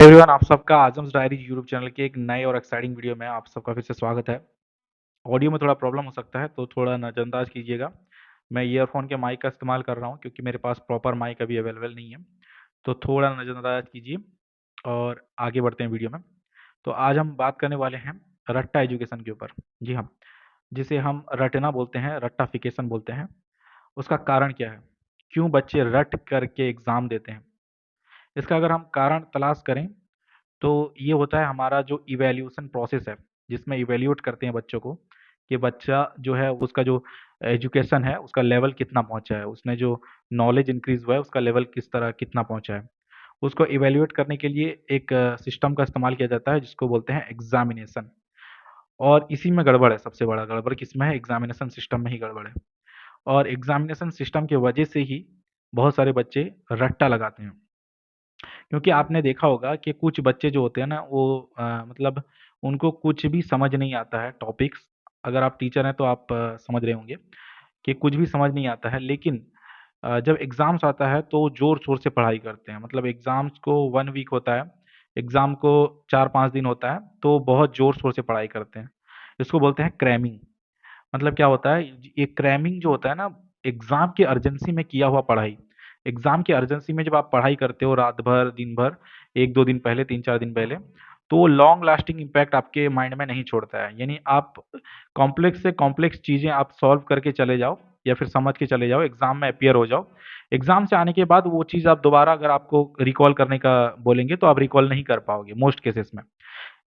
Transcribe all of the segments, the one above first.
Everyone, आप सबका आजम्स diary YouTube channel के एक नए और एक्साइटिंग वीडियो में आप सबका फिर से स्वागत है। ऑडियो में थोड़ा प्रॉब्लम हो सकता है तो थोड़ा नज़रअंदाज कीजिएगा। मैं ईयरफोन के माइक का इस्तेमाल कर रहा हूँ क्योंकि मेरे पास प्रॉपर माइक अभी अवेलेबल नहीं है, तो थोड़ा नज़रअंदाज कीजिए और आगे बढ़ते हैं वीडियो में। तो आज हम बात करने वाले हैं रट्टा एजुकेशन के ऊपर। जी हाँ, जिसे हम रटना बोलते हैं, रट्टाफिकेशन बोलते हैं। उसका कारण क्या है? क्यों बच्चे रट करके एग्ज़ाम देते हैं? इसका अगर हम कारण तलाश करें तो ये होता है हमारा जो इवैल्यूएशन प्रोसेस है, जिसमें इवैल्यूएट करते हैं बच्चों को कि बच्चा जो है उसका जो एजुकेशन है उसका लेवल कितना पहुंचा है, उसने जो नॉलेज इंक्रीज हुआ है उसका लेवल किस तरह कितना पहुंचा है। उसको इवैल्यूएट करने के लिए एक सिस्टम का इस्तेमाल किया जाता है जिसको बोलते हैं एग्जामिनेशन। और इसी में गड़बड़ है, सबसे बड़ा गड़बड़ किसमें है? एग्जामिनेशन सिस्टम में ही गड़बड़ है। और एग्जामिनेशन सिस्टम की वजह से ही बहुत सारे बच्चे रट्टा लगाते हैं। क्योंकि आपने देखा होगा कि कुछ बच्चे जो होते हैं ना वो मतलब उनको कुछ भी समझ नहीं आता है टॉपिक्स। अगर आप टीचर हैं तो आप समझ रहे होंगे कि कुछ भी समझ नहीं आता है, लेकिन जब एग्ज़ाम्स आता है तो ज़ोर-शोर से पढ़ाई करते हैं। मतलब एग्ज़ाम्स को 1 वीक होता है, एग्ज़ाम को 4-5 दिन होता है, तो बहुत ज़ोर-शोर से पढ़ाई करते हैं। इसको बोलते हैं क्रैमिंग। मतलब क्या होता है, ये क्रैमिंग जो होता है ना, एग्जाम की अर्जेंसी में किया हुआ पढ़ाई। एग्जाम की अर्जेंसी में जब आप पढ़ाई करते हो रात भर दिन भर, एक दो दिन पहले, तीन चार दिन पहले, तो वो लॉन्ग लास्टिंग इम्पैक्ट आपके माइंड में नहीं छोड़ता है। यानी आप कॉम्प्लेक्स से कॉम्प्लेक्स चीजें आप सॉल्व करके चले जाओ या फिर समझ के चले जाओ, एग्जाम में अपियर हो जाओ। एग्जाम से आने के बाद वो चीज़ आप दोबारा अगर आपको रिकॉल करने का बोलेंगे तो आप रिकॉल नहीं कर पाओगे मोस्ट केसेस में।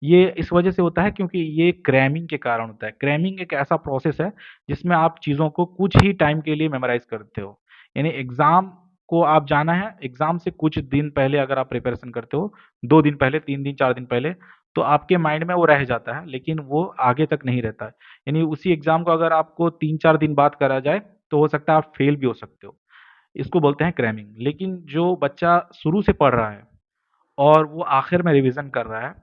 ये इस वजह से होता है क्योंकि ये क्रैमिंग के कारण होता है। क्रैमिंग एक ऐसा प्रोसेस है जिसमें आप चीज़ों को कुछ ही टाइम के लिए मेमोराइज़ करते हो। यानी एग्ज़ाम को आप जाना है, एग्ज़ाम से कुछ दिन पहले अगर आप प्रिपरेशन करते हो, 2 दिन पहले, 3 दिन, 4 दिन पहले, तो आपके माइंड में वो रह जाता है, लेकिन वो आगे तक नहीं रहता है। यानी उसी एग्ज़ाम को अगर आपको 3-4 दिन बाद करा जाए, तो हो सकता है आप फेल भी हो सकते हो। इसको बोलते हैं क्रैमिंग। लेकिन जो बच्चा शुरू से पढ़ रहा है और वो आखिर में रिवीजन कर रहा है,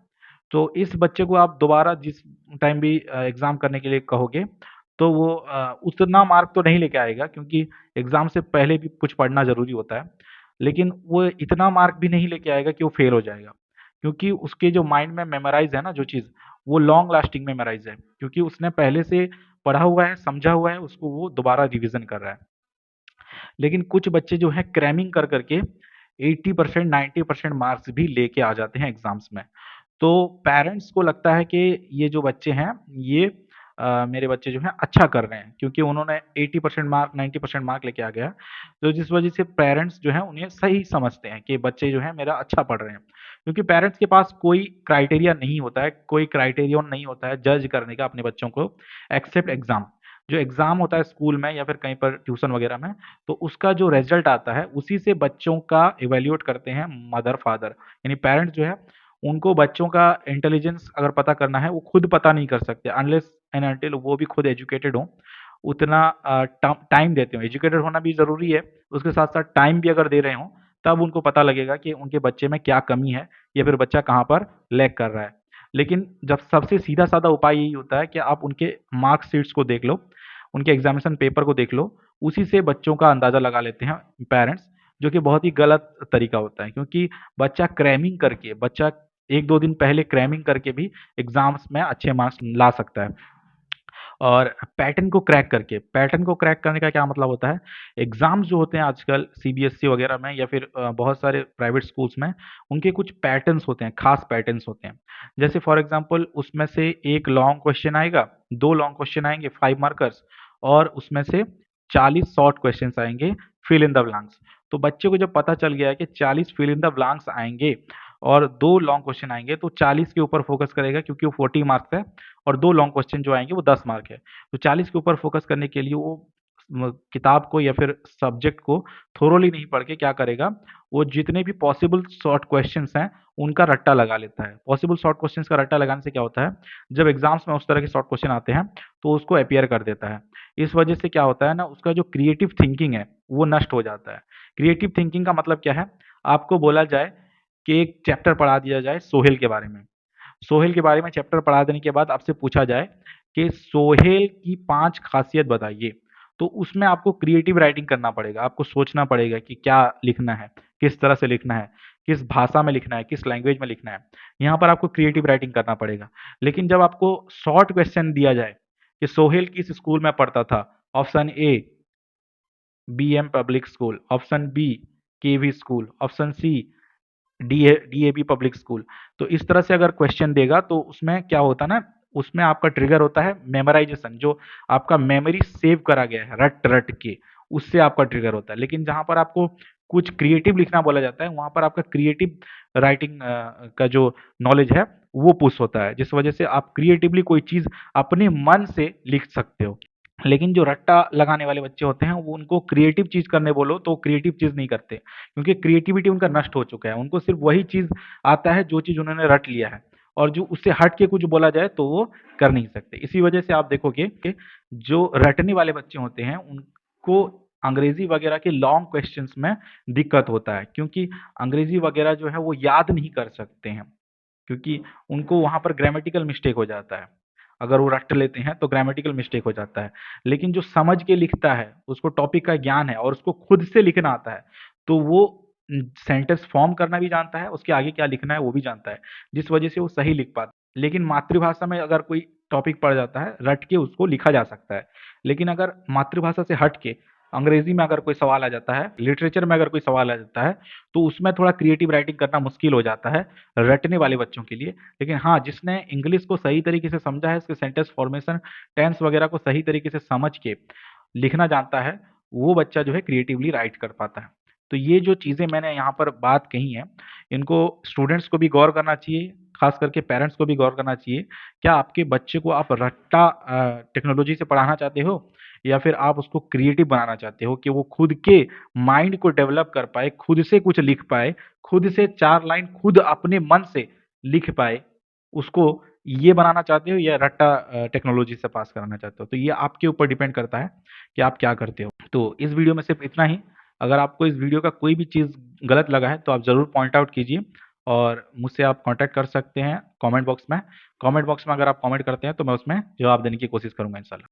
तो इस बच्चे को आप दोबारा जिस टाइम भी एग्ज़ाम करने के लिए कहोगे, तो वो उतना मार्क तो नहीं लेके आएगा क्योंकि एग्ज़ाम से पहले भी कुछ पढ़ना ज़रूरी होता है। लेकिन वो इतना मार्क भी नहीं लेके आएगा कि वो फेल हो जाएगा। क्योंकि उसके जो माइंड में मेमोराइज़ है ना जो चीज़, वो लॉन्ग लास्टिंग मेमोराइज़ है। क्योंकि उसने पहले से पढ़ा हुआ है, समझा हुआ है, उसको वो दोबारा रिवीजन कर रहा है। लेकिन कुछ बच्चे जो हैं क्रैमिंग कर करके 80% 90% मार्क्स भी लेके आ जाते हैं एग्जाम्स में। तो पेरेंट्स को लगता है कि ये जो बच्चे हैं ये मेरे बच्चे जो हैं अच्छा कर रहे हैं क्योंकि उन्होंने 80% मार्क 90% मार्क लेके आ गया। तो जिस वजह से पेरेंट्स जो हैं उन्हें सही समझते हैं कि बच्चे जो हैं मेरा अच्छा पढ़ रहे हैं। क्योंकि पेरेंट्स के पास कोई क्राइटेरिया नहीं होता है, कोई क्राइटेरियन नहीं होता है जज करने का अपने बच्चों को, एक्सेप्ट एग्जाम। जो एग्जाम होता है स्कूल में या फिर कहीं पर ट्यूशन वगैरह में, तो उसका जो रिजल्ट आता है उसी से बच्चों का इवैल्यूएट करते हैं मदर फादर। यानी पेरेंट्स जो है उनको बच्चों का इंटेलिजेंस अगर पता करना है वो खुद पता नहीं कर सकते अनलेस एंड अनटिल वो भी खुद एजुकेटेड हो, उतना टाइम देते हो। एजुकेटेड होना भी ज़रूरी है, उसके साथ साथ टाइम भी अगर दे रहे हों तब उनको पता लगेगा कि उनके बच्चे में क्या कमी है या फिर बच्चा कहाँ पर लैग कर रहा है। लेकिन जब सबसे सीधा साधा उपाय यही होता है कि आप उनके मार्कशीट्स को देख लो, उनके एग्जामिनेशन पेपर को देख लो, उसी से बच्चों का अंदाज़ा लगा लेते हैं पेरेंट्स, जो कि बहुत ही गलत तरीका होता है क्योंकि बच्चा 1-2 दिन पहले क्रैमिंग करके भी एग्ज़ाम्स में अच्छे मार्क्स ला सकता है। और पैटर्न को क्रैक करने का क्या मतलब होता है? एग्ज़ाम्स जो होते हैं आजकल सीबीएसई वगैरह में या फिर बहुत सारे प्राइवेट स्कूल्स में, उनके कुछ पैटर्न्स होते हैं, खास पैटर्न्स होते हैं। जैसे फॉर एग्ज़ाम्पल उसमें से 1 लॉन्ग क्वेश्चन आएगा, 2 लॉन्ग क्वेश्चन आएँगे 5 मार्कर्स और उसमें से 40 शॉर्ट क्वेश्चन्स आएँगे, फिल इन द ब्लैंक्स। तो बच्चे को जब पता चल गया है कि 40 फिल इन द ब्लैंक्स आएँगे और 2 लॉन्ग क्वेश्चन आएँगे, तो 40 के ऊपर फ़ोकस करेगा क्योंकि वो 40 मार्क्स है और 2 लॉन्ग क्वेश्चन जो आएँगे वो 10 मार्क है। तो 40 के ऊपर फ़ोकस करने के लिए वो किताब को या फिर सब्जेक्ट को थोरोली नहीं पढ़ के क्या करेगा, वो जितने भी पॉसिबल शॉर्ट क्वेश्चन्स हैं, उनका रट्टा लगा लेता है। पॉसिबल शॉर्ट क्वेश्चन्स का रट्टा लगाने से क्या होता है, जब एग्ज़ाम्स में उस तरह के शॉर्ट क्वेश्चन आते हैं, तो उसको अपीयर कर देता है। इस वजह से क्या होता है ना, उसका जो क्रिएटिव थिंकिंग है, वो नष्ट हो जाता है। क्रिएटिव थिंकिंग का मतलब क्या है? आपको बोला जाए कि एक चैप्टर पढ़ा दिया जाए सोहेल के बारे में। सोहेल के बारे में चैप्टर पढ़ा देने के बाद आपसे पूछा जाए कि सोहेल की 5 खासियत बताइए, तो उसमें आपको क्रिएटिव राइटिंग करना पड़ेगा, आपको सोचना पड़ेगा कि क्या लिखना है, किस तरह से लिखना है। किस भाषा में लिखना है, किस लैंग्वेज में लिखना है। यहाँ पर आपको क्रिएटिव राइटिंग करना पड़ेगा। लेकिन जब आपको शॉर्ट क्वेश्चन दिया जाए कि सोहेल किस स्कूल में पढ़ता था, option A BM public school, option B KV school, option C DAV public school. तो इस तरह से अगर क्वेश्चन देगा तो उसमें क्या होता है ना, उसमें आपका ट्रिगर होता है मेमोराइजेशन, जो आपका मेमोरी सेव करा गया है रट रट के, उससे आपका ट्रिगर होता है। लेकिन जहां पर आपको कुछ क्रिएटिव लिखना बोला जाता है, वहां पर आपका क्रिएटिव राइटिंग का जो नॉलेज है वो पुश होता है, जिस वजह से आप क्रिएटिवली कोई चीज अपने मन से लिख सकते हो। लेकिन जो रट्टा लगाने वाले बच्चे होते हैं, वो उनको क्रिएटिव चीज करने बोलो तो क्रिएटिव चीज नहीं करते, क्योंकि क्रिएटिविटी उनका नष्ट हो चुका है। उनको सिर्फ वही चीज आता है जो चीज उन्होंने रट लिया है, और जो उससे हट के कुछ बोला जाए तो वो कर नहीं सकते। इसी वजह से आप देखोगे कि जो रटने वाले बच्चे होते हैं उनको अंग्रेजी वगैरह के लॉन्ग क्वेश्चंस में दिक्कत होता है, क्योंकि अंग्रेजी वगैरह जो है वो याद नहीं कर सकते हैं, क्योंकि उनको वहां पर ग्रामेटिकल मिस्टेक हो जाता है। अगर वो रट लेते हैं तो ग्रामेटिकल मिस्टेक हो जाता है। लेकिन जो समझ के लिखता है, उसको टॉपिक का ज्ञान है और उसको खुद से लिखना आता है, तो वो सेंटेंस फॉर्म करना भी जानता है, उसके आगे क्या लिखना है वो भी जानता है, जिस वजह से वो सही लिख पाता है। लेकिन मातृभाषा में अगर कोई टॉपिक पड़ जाता है, रट के उसको लिखा जा सकता है। लेकिन अगर मातृभाषा से हट के अंग्रेजी में अगर कोई सवाल आ जाता है, लिटरेचर में अगर कोई सवाल आ जाता है, तो उसमें थोड़ा क्रिएटिव राइटिंग करना मुश्किल हो जाता है रटने वाले बच्चों के लिए। लेकिन हाँ, जिसने इंग्लिश को सही तरीके से समझा है, इसके सेंटेंस फॉर्मेशन, टेंस वगैरह को सही तरीके से समझ के लिखना जानता है, वो बच्चा जो है क्रिएटिवली राइट कर पाता है। तो ये जो चीज़ें मैंने यहाँ पर बात कही हैं, इनको स्टूडेंट्स को भी गौर करना चाहिए, खास करके पेरेंट्स को भी गौर करना चाहिए। क्या आपके बच्चे को आप रट्टा टेक्नोलॉजी से पढ़ाना चाहते हो, या फिर आप उसको क्रिएटिव बनाना चाहते हो कि वो खुद के माइंड को डेवलप कर पाए, खुद से कुछ लिख पाए, खुद से 4 लाइन खुद अपने मन से लिख पाए, उसको ये बनाना चाहते हो, या रट्टा टेक्नोलॉजी से पास कराना चाहते हो? तो ये आपके ऊपर डिपेंड करता है कि आप क्या करते हो। तो इस वीडियो में सिर्फ़ इतना ही। अगर आपको इस वीडियो का कोई भी चीज़ गलत लगा है तो आप ज़रूर पॉइंट आउट कीजिए, और मुझसे आप कॉन्टैक्ट कर सकते हैं कमेंट बॉक्स में। कमेंट बॉक्स में अगर आप कमेंट करते हैं तो मैं उसमें जवाब देने की कोशिश करूँगा इंशाल्लाह।